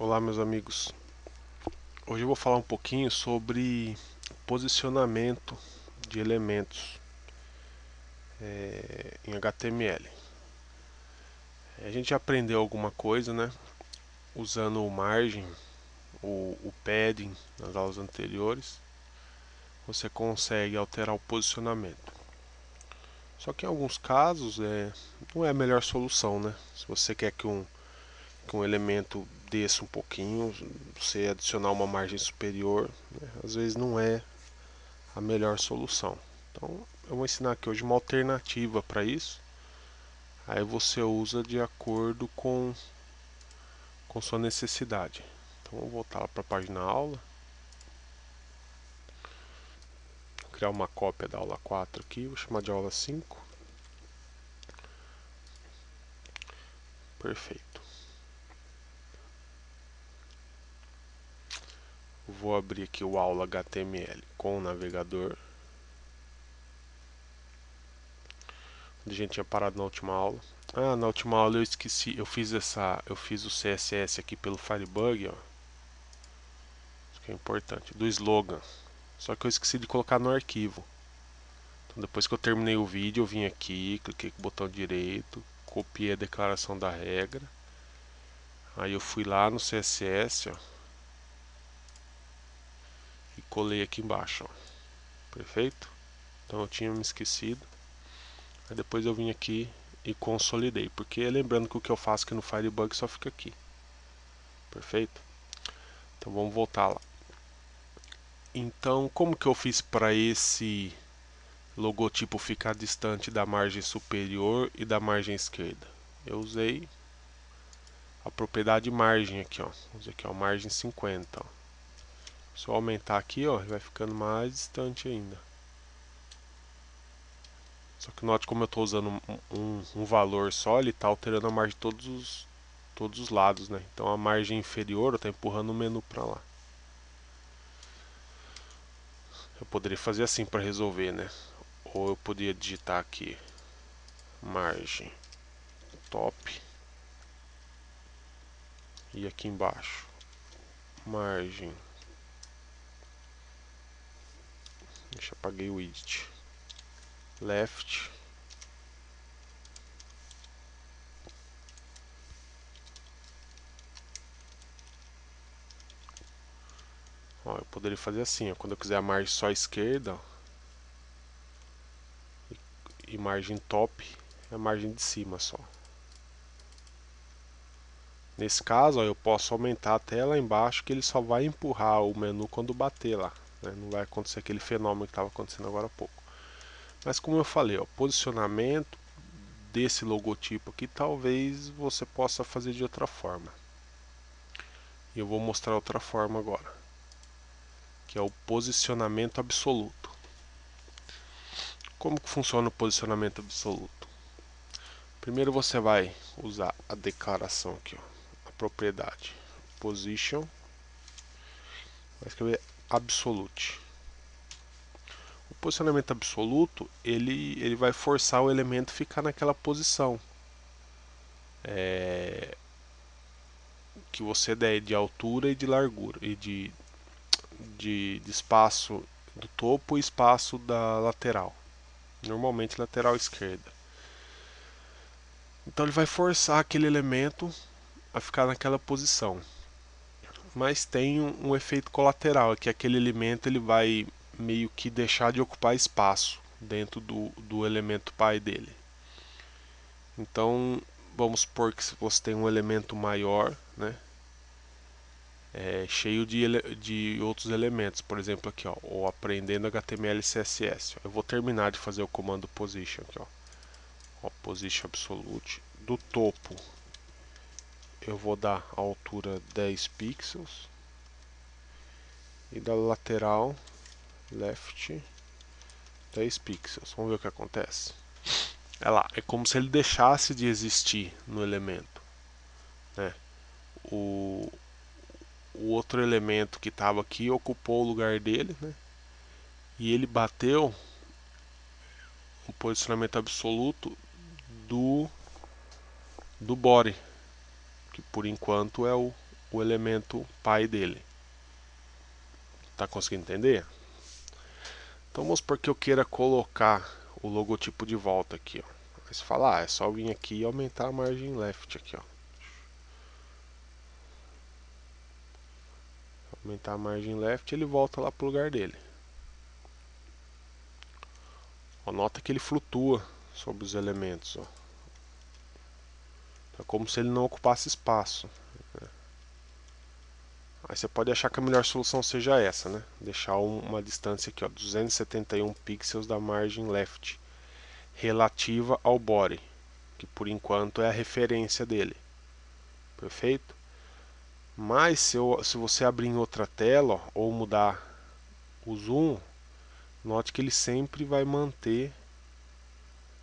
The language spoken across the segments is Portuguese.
Olá, meus amigos. Hoje eu vou falar um pouquinho sobre posicionamento de elementos em HTML. A gente já aprendeu alguma coisa, né? Usando o margin, o padding nas aulas anteriores, você consegue alterar o posicionamento. Só que em alguns casos não é a melhor solução, né? Se você quer que um elemento desça um pouquinho, você adicionar uma margem superior, né? Às vezes não é a melhor solução. Então, eu vou ensinar aqui hoje uma alternativa para isso. Aí você usa de acordo com sua necessidade. Então, vou voltar lá para a página aula. Vou criar uma cópia da aula 4 aqui, vou chamar de aula 5. Perfeito. Vou abrir aqui o aula HTML com o navegador. A gente tinha parado na última aula. Na última aula eu esqueci, eu fiz o CSS aqui pelo Firebug, ó. Isso que é importante, do slogan. Só que eu esqueci de colocar no arquivo. Então, depois que eu terminei o vídeo, eu vim aqui, cliquei com o botão direito, copiei a declaração da regra. Aí eu fui lá no CSS, ó, e colei aqui embaixo, ó. Perfeito? Então eu tinha me esquecido. Aí depois eu vim aqui e consolidei, porque lembrando que o que eu faço aqui no Firebug só fica aqui. Perfeito? Então vamos voltar lá. Então, como que eu fiz para esse logotipo ficar distante da margem superior e da margem esquerda? Eu usei a propriedade margem aqui, ó. Usei aqui, ó, margem 50, ó. Se eu aumentar aqui, ó, ele vai ficando mais distante ainda. Só que note como eu estou usando um valor só, ele está alterando a margem de todos os lados, né? Então a margem inferior está empurrando o menu para lá. Eu poderia fazer assim para resolver, né? Ou eu poderia digitar aqui margem top e aqui embaixo margem. Deixa eu apaguei o widget. Left. Ó, eu poderia fazer assim, ó, quando eu quiser a margem só à esquerda, ó, e margem top é a margem de cima só. Nesse caso, ó, eu posso aumentar até lá embaixo, que ele só vai empurrar o menu quando bater lá, né? Não vai acontecer aquele fenômeno que estava acontecendo agora há pouco. Mas como eu falei, ó, posicionamento desse logotipo aqui talvez você possa fazer de outra forma. E eu vou mostrar outra forma agora, que é o posicionamento absoluto. Como que funciona o posicionamento absoluto? Primeiro você vai usar a declaração aqui, ó, a propriedade position, vai escrever absolute. O posicionamento absoluto ele vai forçar o elemento a ficar naquela posição que você der de altura e de largura e de espaço do topo e espaço da lateral, normalmente lateral esquerda. Então ele vai forçar aquele elemento a ficar naquela posição. Mas tem um efeito colateral, que aquele elemento ele vai meio que deixar de ocupar espaço dentro do elemento pai dele. Então vamos supor que você tem um elemento maior, né, cheio de outros elementos, por exemplo aqui, ó, ou aprendendo HTML e CSS. Eu vou terminar de fazer o comando position aqui, ó, position absolute. Do topo eu vou dar a altura 10 pixels e da lateral left 10 pixels. Vamos ver o que acontece. É como se ele deixasse de existir no elemento, né? O, o outro elemento que estava aqui ocupou o lugar dele, né? E ele bateu o posicionamento absoluto do body, que por enquanto é o o elemento pai dele. Tá conseguindo entender? Então vamos supor que eu queira colocar o logotipo de volta aqui, ó. Aí você fala, é só vir aqui e aumentar a margem left aqui, ó. Aumentar a margem left, ele volta lá pro lugar dele. Ó, nota que ele flutua sobre os elementos, ó. É como se ele não ocupasse espaço. Aí você pode achar que a melhor solução seja essa, né? Deixar uma distância aqui, ó, 271 pixels da margem left, relativa ao body, que por enquanto é a referência dele. Perfeito? Mas se você abrir em outra tela, ó, ou mudar o zoom, note que ele sempre vai manter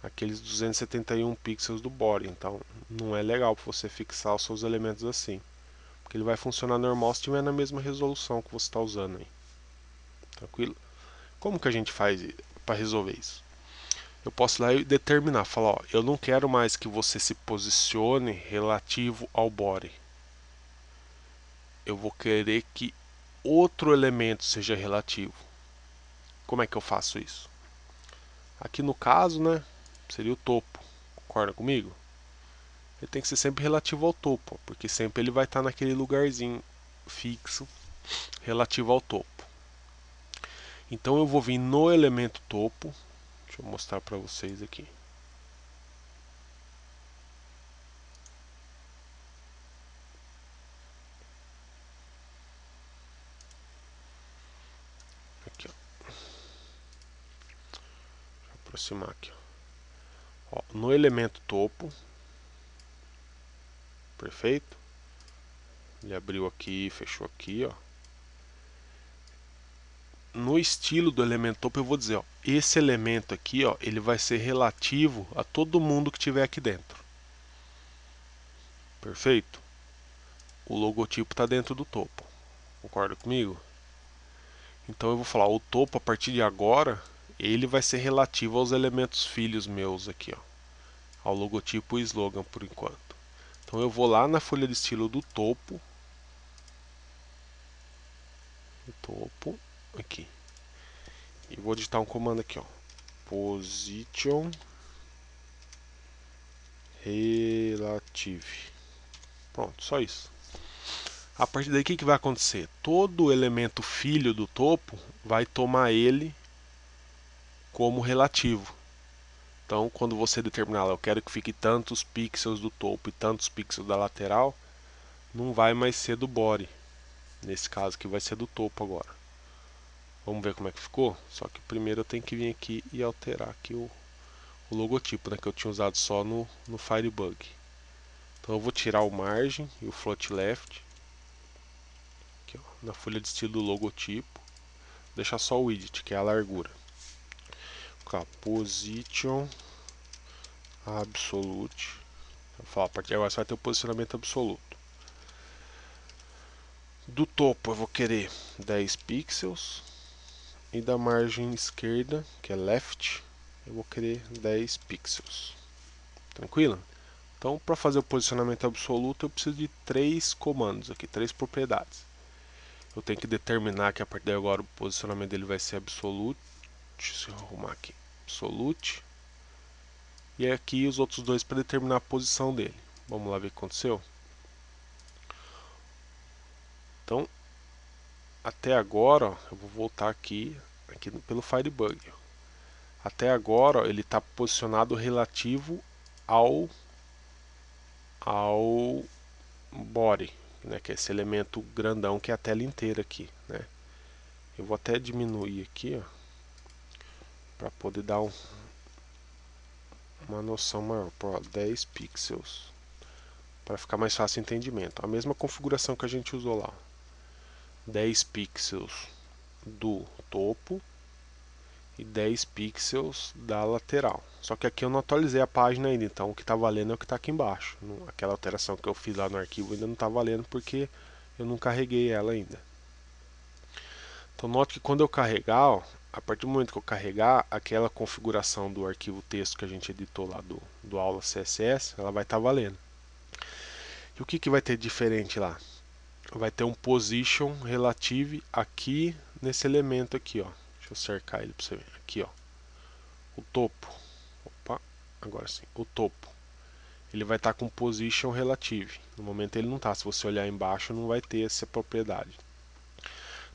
aqueles 271 pixels do body. Então não é legal para você fixar os seus elementos assim, porque ele vai funcionar normal se estiver na mesma resolução que você está usando aí. Tranquilo? Como que a gente faz para resolver isso? Eu posso ir lá e determinar, falar, ó, eu não quero mais que você se posicione relativo ao body. Eu vou querer que outro elemento seja relativo. Como é que eu faço isso? Aqui no caso, né, seria o topo. Concorda comigo? Ele tem que ser sempre relativo ao topo, porque sempre ele vai estar naquele lugarzinho fixo relativo ao topo. Então eu vou vir no elemento topo. Deixa eu mostrar para vocês aqui. Aqui, ó. Deixa eu aproximar aqui, ó. No elemento topo. Perfeito? Ele abriu aqui, fechou aqui, ó. No estilo do elemento topo eu vou dizer, ó, esse elemento aqui, ó, ele vai ser relativo a todo mundo que tiver aqui dentro. Perfeito? O logotipo está dentro do topo. Concorda comigo? Então eu vou falar, o topo a partir de agora, ele vai ser relativo aos elementos filhos meus aqui, ó, ao logotipo e slogan por enquanto. Então eu vou lá na folha de estilo do topo, aqui, e vou digitar um comando aqui, ó, position relative. Pronto, só isso. A partir daí o que vai acontecer? Todo elemento filho do topo vai tomar ele como relativo. Então, quando você determinar, eu quero que fique tantos pixels do topo e tantos pixels da lateral, não vai mais ser do body. Nesse caso aqui vai ser do topo agora. Vamos ver como é que ficou? Só que primeiro eu tenho que vir aqui e alterar aqui o logotipo, né, que eu tinha usado só no Firebug. Então eu vou tirar o margem e o float left. Aqui, ó, na folha de estilo do logotipo. Deixar só o widget, que é a largura. Colocar position absolute. Eu falo, a partir de agora você vai ter o posicionamento absoluto. Do topo eu vou querer 10 pixels. E da margem esquerda, que é left, eu vou querer 10 pixels. Tranquilo? Então, para fazer o posicionamento absoluto, eu preciso de 3 comandos aqui, 3 propriedades. Eu tenho que determinar que a partir de agora o posicionamento dele vai ser absolute. Deixa eu arrumar aqui. Absolute. E aqui os outros dois para determinar a posição dele. Vamos lá ver o que aconteceu. Então, até agora, ó, eu vou voltar aqui pelo Firebug. Até agora, ó, ele está posicionado relativo ao body, né, que é esse elemento grandão que é a tela inteira aqui, né? Eu vou até diminuir aqui, ó, para poder dar uma noção maior, por 10 pixels, para ficar mais fácil o entendimento. A mesma configuração que a gente usou lá, 10 pixels do topo e 10 pixels da lateral. Só que aqui eu não atualizei a página ainda, então o que está valendo é o que está aqui embaixo. Aquela alteração que eu fiz lá no arquivo ainda não está valendo porque eu não carreguei ela ainda. Então note que quando eu carregar, ó, a partir do momento que eu carregar, aquela configuração do arquivo texto que a gente editou lá do aula CSS, ela vai estar valendo. E o que vai ter diferente lá? vai ter um position relative aqui nesse elemento aqui, ó. Deixa eu cercar ele para você ver. Aqui, ó. O topo. Opa, agora sim. O topo. Ele vai estar com position relative. No momento ele não está. Se você olhar embaixo, não vai ter essa propriedade.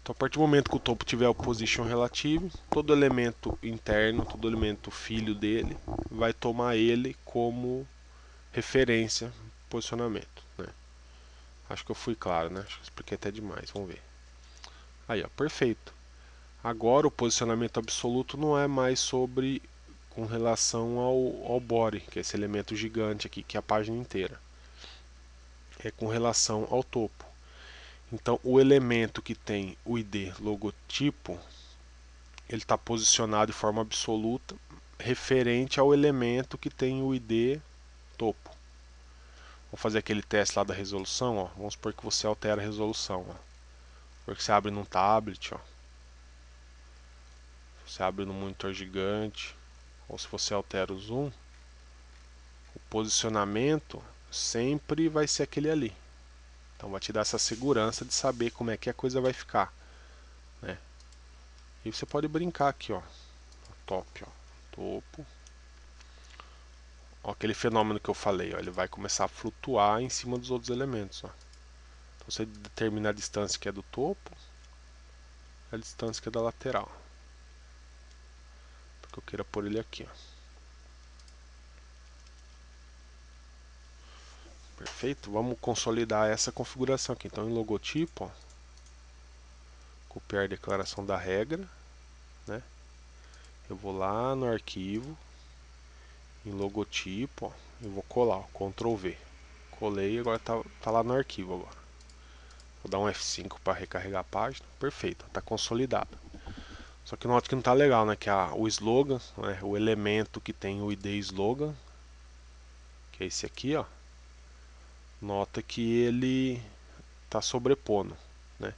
Então, a partir do momento que o topo tiver o position relative, todo elemento interno, todo elemento filho dele, vai tomar ele como referência, posicionamento, né? Acho que eu fui claro, né? Acho que eu expliquei até demais. Vamos ver. Aí, ó, perfeito. Agora o posicionamento absoluto não é mais sobre com relação ao body, que é esse elemento gigante aqui, que é a página inteira. É com relação ao topo. Então, o elemento que tem o ID logotipo, ele está posicionado de forma absoluta referente ao elemento que tem o ID topo. Vamos fazer aquele teste lá da resolução, ó. Vamos supor que você altera a resolução, ó. Porque você abre num tablet, ó. Você abre no monitor gigante, ou se você altera o zoom, o posicionamento sempre vai ser aquele ali. Então vai te dar essa segurança de saber como é que a coisa vai ficar, né? E você pode brincar aqui, ó. Top, ó. Topo. Ó, aquele fenômeno que eu falei, ó, ele vai começar a flutuar em cima dos outros elementos, ó. Então você determina a distância que é do topo, a distância que é da lateral. Porque eu queira pôr ele aqui, ó. Perfeito? Vamos consolidar essa configuração aqui. Então em logotipo, ó, copiar a declaração da regra, né? Eu vou lá no arquivo, em logotipo, ó, eu vou colar, ó, Ctrl V. Colei, agora tá lá no arquivo agora. Vou dar um F5 para recarregar a página. Perfeito, está consolidado. Só que note que não está legal, né? Que o slogan, né, o elemento que tem o ID slogan, que é esse aqui, ó. Nota que ele está sobrepondo, né?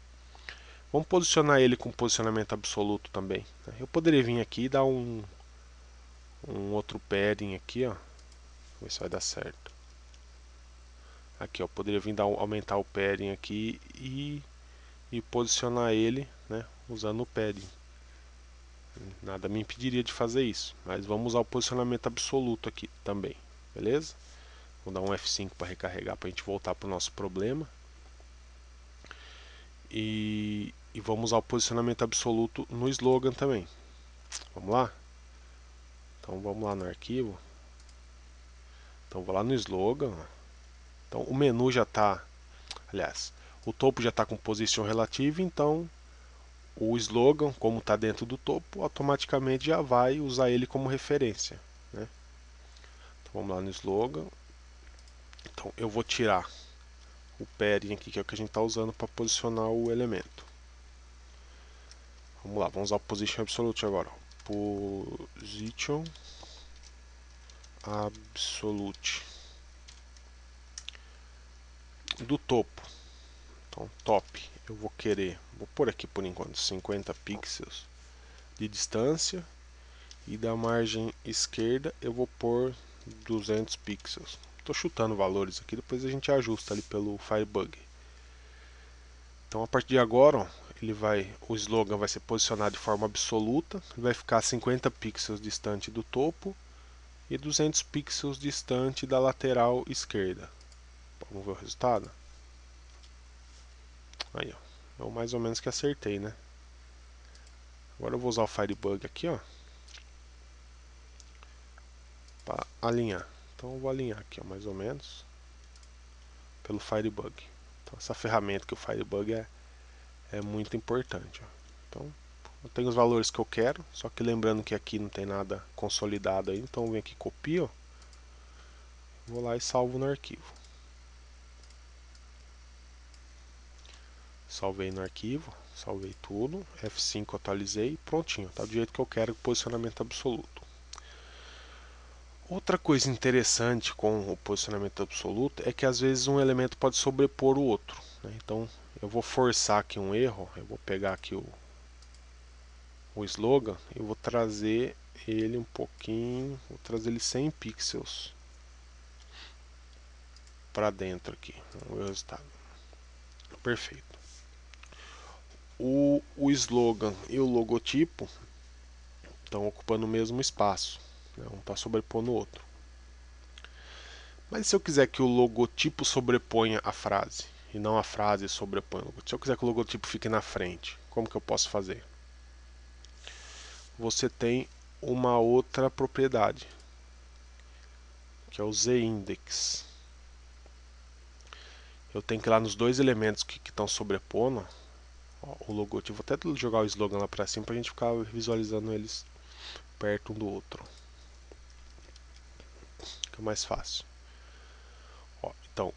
Vamos posicionar ele com posicionamento absoluto também, né? Eu poderia vir aqui e dar um outro padding aqui, ó. Ver se vai dar certo. Aqui, ó, poderia vir aumentar o padding aqui e posicionar ele, né, usando o padding. Nada me impediria de fazer isso, mas vamos usar o posicionamento absoluto aqui também, beleza? Vou dar um F5 para recarregar para a gente voltar para o nosso problema. E vamos usar o posicionamento absoluto no slogan também. Vamos lá? Então vamos lá no arquivo. Então vou lá no slogan. Então o menu já está, aliás, o topo já está com position relative, então o slogan, como está dentro do topo, automaticamente já vai usar ele como referência, né? Então vamos lá no slogan. Então eu vou tirar o padding aqui, que é o que a gente está usando para posicionar o elemento. Vamos lá, vamos usar o position absolute agora. Position absolute do topo. Então top, eu vou pôr aqui por enquanto 50 pixels de distância, e da margem esquerda eu vou pôr 200 pixels. Estou chutando valores aqui, depois a gente ajusta ali pelo Firebug. Então a partir de agora, ó, o slogan vai ser posicionado de forma absoluta, ele vai ficar 50 pixels distante do topo e 200 pixels distante da lateral esquerda. Vamos ver o resultado? Aí, ó, eu mais ou menos que acertei, né? Agora eu vou usar o Firebug aqui, ó, para alinhar. Então eu vou alinhar aqui, ó, mais ou menos pelo Firebug. Então essa ferramenta que o Firebug é muito importante, ó. Então eu tenho os valores que eu quero, só que lembrando que aqui não tem nada consolidado aí, então eu venho aqui, copio, ó, vou lá e salvo no arquivo. Salvei no arquivo, salvei tudo, F5 atualizei, prontinho, tá do jeito que eu quero, posicionamento absoluto. Outra coisa interessante com o posicionamento absoluto é que às vezes um elemento pode sobrepor o outro, né? Então eu vou forçar aqui um erro, eu vou pegar aqui o slogan, eu vou trazer ele um pouquinho, vou trazer ele 100 pixels para dentro aqui, o resultado. Perfeito. O slogan e o logotipo estão ocupando o mesmo espaço, né? Um está sobrepondo o outro. Mas se eu quiser que o logotipo sobreponha a frase e não a frase sobreponha o logotipo, se eu quiser que o logotipo fique na frente, como que eu posso fazer? Você tem uma outra propriedade, que é o z-index. Eu tenho que ir lá nos dois elementos que estão sobrepondo, ó, o logotipo. Vou até jogar o slogan lá para cima para a gente ficar visualizando eles perto um do outro. Fica mais fácil. Ó, então,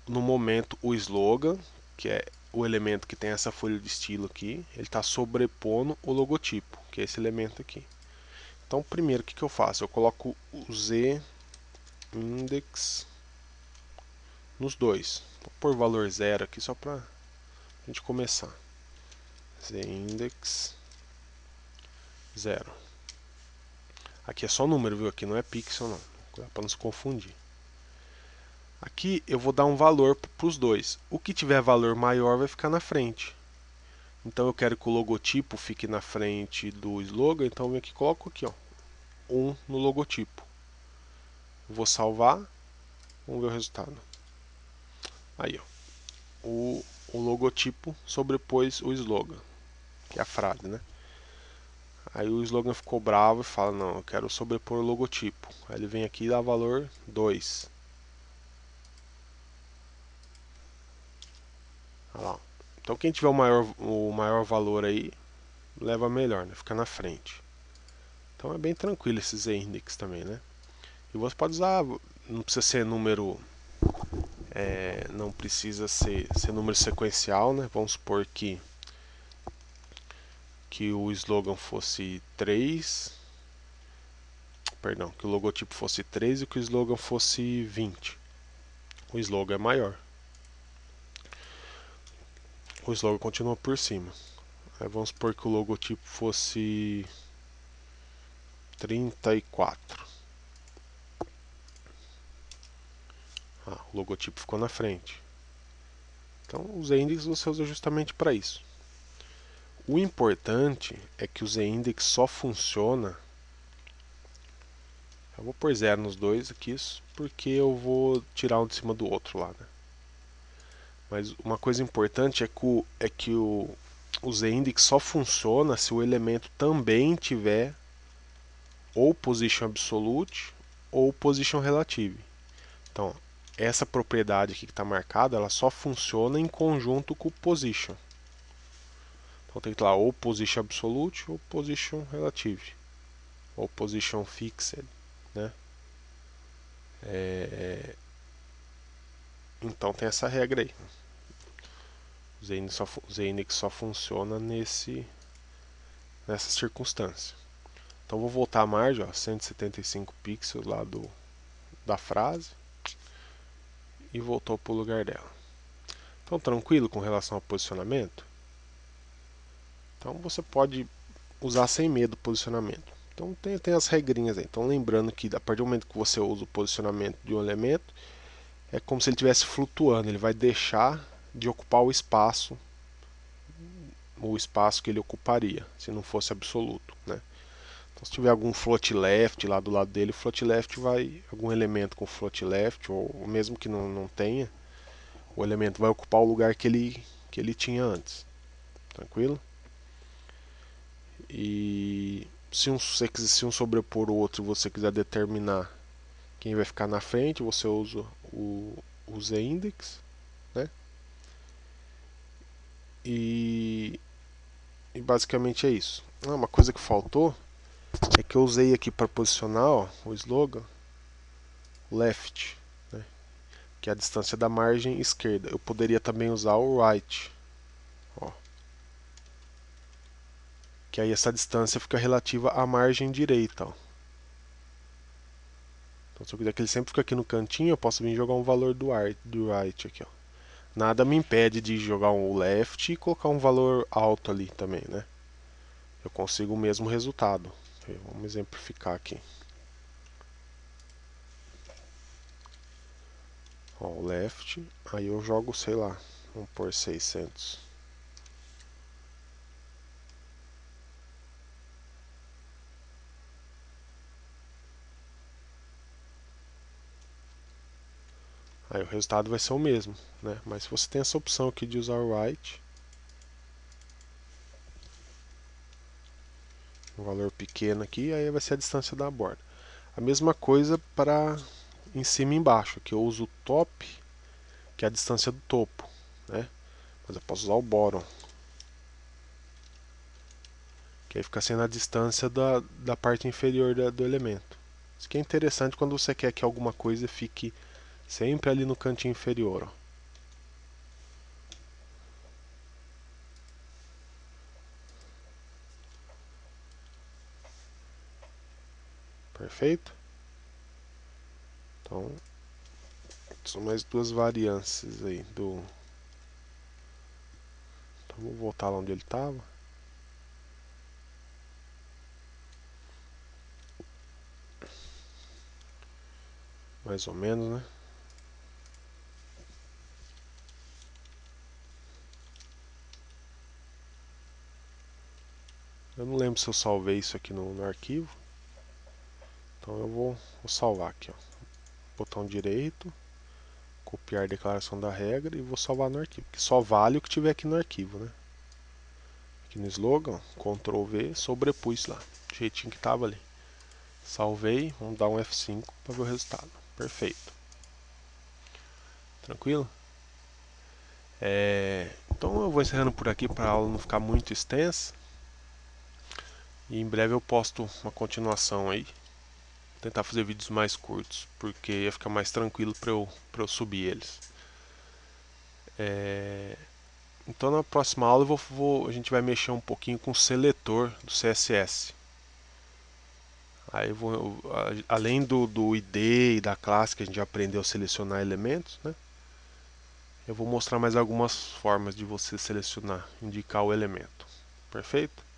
no momento, o slogan, que é o elemento que tem essa folha de estilo aqui, ele está sobrepondo o logotipo, que é esse elemento aqui. Então, primeiro, o que eu faço? Eu coloco o z-index nos dois. Vou pôr valor 0 aqui só para a gente começar. Z-index 0. Aqui é só número, viu? Aqui não é pixel, não. Para não se confundir. Aqui eu vou dar um valor para os dois. O que tiver valor maior vai ficar na frente. Então eu quero que o logotipo fique na frente do slogan, então eu venho aqui e coloco aqui, ó, 1 no logotipo. Vou salvar, vamos ver o resultado. Aí, ó, o logotipo sobrepôs o slogan, que é a frase, né? Aí o slogan ficou bravo e fala, não, eu quero sobrepor o logotipo. Aí ele vem aqui e dá valor 2. Olha lá. Então quem tiver o maior valor aí, leva melhor, né? Fica na frente. Então é bem tranquilo esse z-index também, né? E você pode usar, não precisa ser número, não precisa ser número sequencial, né? Vamos supor que o slogan fosse 3, perdão, que o logotipo fosse 3 e que o slogan fosse 20. O slogan é maior. O slogan continua por cima. Aí vamos supor que o logotipo fosse 34. O logotipo ficou na frente. Então o z-index você usa justamente para isso. O importante é que o z-index só funciona. Eu vou pôr 0 nos dois aqui, porque eu vou tirar um de cima do outro lá, né? Mas uma coisa importante é que o z-index só funciona se o elemento também tiver ou position absolute ou position relative. Então, essa propriedade aqui que está marcada, ela só funciona em conjunto com o position. Então tem que ir lá ou position absolute ou position relative, ou position fixed, né? Então tem essa regra aí. O z-index só funciona nessa circunstância. Então vou voltar a margem, ó, 175 pixels lá da frase, e voltou para o lugar dela. Então tranquilo com relação ao posicionamento? Então você pode usar sem medo o posicionamento. Então tem as regrinhas aí. Então lembrando que a partir do momento que você usa o posicionamento de um elemento, é como se ele estivesse flutuando, ele vai deixar de ocupar o espaço que ele ocuparia, se não fosse absoluto, né? Então, se tiver algum float left lá do lado dele, float left vai, algum elemento com float left, ou mesmo que não tenha, o elemento vai ocupar o lugar que ele tinha antes. Tranquilo? E se um sobrepor o outro, você quiser determinar quem vai ficar na frente, você usa o z-index, né? E basicamente é isso. Uma coisa que faltou é que eu usei aqui para posicionar, ó, o slogan left, né, que é a distância da margem esquerda. Eu poderia também usar o right, ó, que aí essa distância fica relativa à margem direita. Ó. Então, se eu quiser que ele sempre fique aqui no cantinho, eu posso vir jogar um valor do right aqui. Ó. Nada me impede de jogar um left e colocar um valor alto ali também, né? Eu consigo o mesmo resultado. Vamos exemplificar aqui. Ó, o left, aí eu jogo, sei lá, Vamos por 600. Aí o resultado vai ser o mesmo, né? Mas se você tem essa opção aqui de usar o write, um valor pequeno aqui, aí vai ser a distância da borda. A mesma coisa para em cima e embaixo, que eu uso o top, que é a distância do topo, né? Mas eu posso usar o bottom, que aí fica sendo a distância da parte inferior do elemento. Isso que é interessante quando você quer que alguma coisa fique sempre ali no cantinho inferior, ó. Perfeito? Então, são mais duas variâncias aí do... Então, vou voltar lá onde ele estava. Mais ou menos, né? Eu não lembro se eu salvei isso aqui no arquivo. Então eu vou salvar aqui, ó. Botão direito, copiar a declaração da regra e vou salvar no arquivo. Que só vale o que tiver aqui no arquivo, né? Aqui no slogan, Ctrl V, sobrepus lá, do jeitinho que estava ali. Salvei, vamos dar um F5 para ver o resultado. Perfeito. Tranquilo? Então eu vou encerrando por aqui para a aula não ficar muito extensa. E em breve eu posto uma continuação aí. Vou tentar fazer vídeos mais curtos, porque ia ficar mais tranquilo para eu subir eles. Então na próxima aula a gente vai mexer um pouquinho com o seletor do CSS. Aí além do ID e da classe que a gente já aprendeu a selecionar elementos, né? Eu vou mostrar mais algumas formas de você selecionar, indicar o elemento. Perfeito?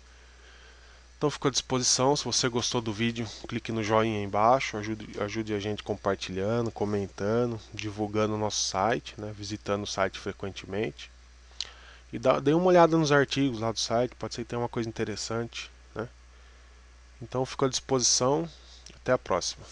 Então fico à disposição. Se você gostou do vídeo, clique no joinha aí embaixo, ajude a gente compartilhando, comentando, divulgando o nosso site, né? Visitando o site frequentemente. E dê uma olhada nos artigos lá do site, pode ser que tenha uma coisa interessante, né? Então fico à disposição. Até a próxima.